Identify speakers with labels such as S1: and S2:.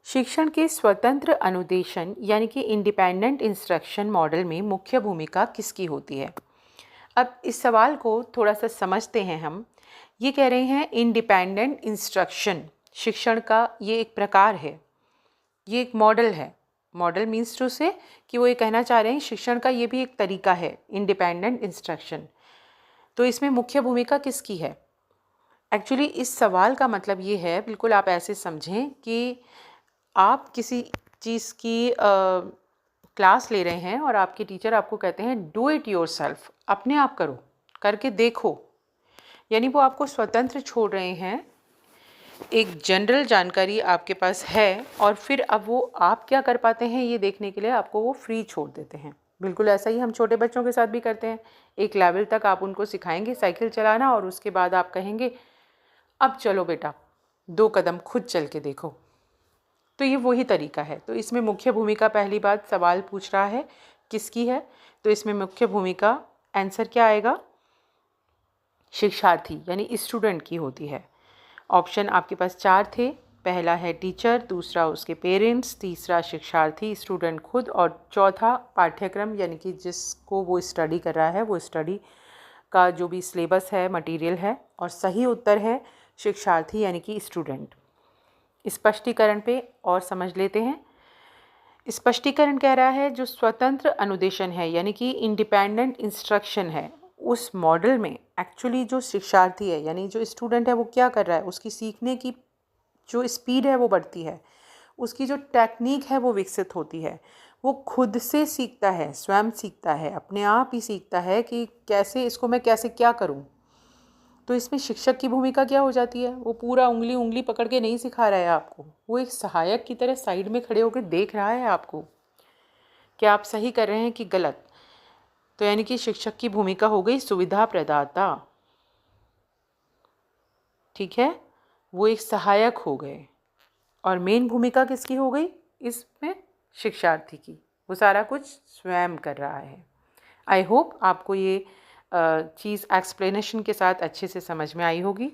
S1: शिक्षण के स्वतंत्र अनुदेशन यानी कि इंडिपेंडेंट इंस्ट्रक्शन मॉडल में मुख्य भूमिका किसकी होती है। अब इस सवाल को थोड़ा सा समझते हैं हम। ये कह रहे हैं इंडिपेंडेंट इंस्ट्रक्शन शिक्षण का ये एक प्रकार है, ये एक मॉडल है। मॉडल मीन्स टू से कि वो ये कहना चाह रहे हैं शिक्षण का ये भी एक तरीका है, इंडिपेंडेंट इंस्ट्रक्शन। तो इसमें मुख्य भूमिका किसकी है? एक्चुअली इस सवाल का मतलब ये है, बिल्कुल आप ऐसे समझें कि आप किसी चीज़ की क्लास ले रहे हैं और आपके टीचर आपको कहते हैं डू इट योरसेल्फ, अपने आप करो, करके देखो। यानी वो आपको स्वतंत्र छोड़ रहे हैं, एक जनरल जानकारी आपके पास है और फिर अब वो आप क्या कर पाते हैं ये देखने के लिए आपको वो फ्री छोड़ देते हैं। बिल्कुल ऐसा ही हम छोटे बच्चों के साथ भी करते हैं। एक लेवल तक आप उनको सिखाएंगे साइकिल चलाना और उसके बाद आप कहेंगे अब चलो बेटा 2 कदम खुद चल के देखो। तो ये वही तरीका है। तो इसमें मुख्य भूमिका, पहली बात सवाल पूछ रहा है किसकी है, तो इसमें मुख्य भूमिका आंसर क्या आएगा? शिक्षार्थी यानी स्टूडेंट की होती है। ऑप्शन आपके पास 4 थे। पहला है टीचर, दूसरा उसके पेरेंट्स, तीसरा शिक्षार्थी स्टूडेंट खुद और चौथा पाठ्यक्रम यानी कि जिसको वो स्टडी कर रहा है वो स्टडी का जो भी सिलेबस है, मटेरियल है। और सही उत्तर है शिक्षार्थी यानी कि स्टूडेंट। स्पष्टीकरण पे और समझ लेते हैं। स्पष्टीकरण कह रहा है जो स्वतंत्र अनुदेशन है यानी कि इंडिपेंडेंट इंस्ट्रक्शन है, उस मॉडल में एक्चुअली जो शिक्षार्थी है यानी जो स्टूडेंट है वो क्या कर रहा है, उसकी सीखने की जो स्पीड है वो बढ़ती है, उसकी जो टेक्निक है वो विकसित होती है, वो खुद से सीखता है, स्वयं सीखता है, अपने आप ही सीखता है कि कैसे इसको मैं कैसे क्या करूं। तो इसमें शिक्षक की भूमिका क्या हो जाती है? वो पूरा उंगली उंगली पकड़ के नहीं सिखा रहा है आपको, वो एक सहायक की तरह साइड में खड़े होकर देख रहा है आपको क्या आप सही कर रहे हैं कि गलत। तो यानी कि शिक्षक की भूमिका हो गई सुविधा प्रदाता, ठीक है, वो एक सहायक हो गए। और मेन भूमिका किसकी हो गई इसमें? शिक्षार्थी की, वो सारा कुछ स्वयं कर रहा है। आई होप आपको ये चीज़ एक्सप्लेनेशन के साथ अच्छे से समझ में आई होगी।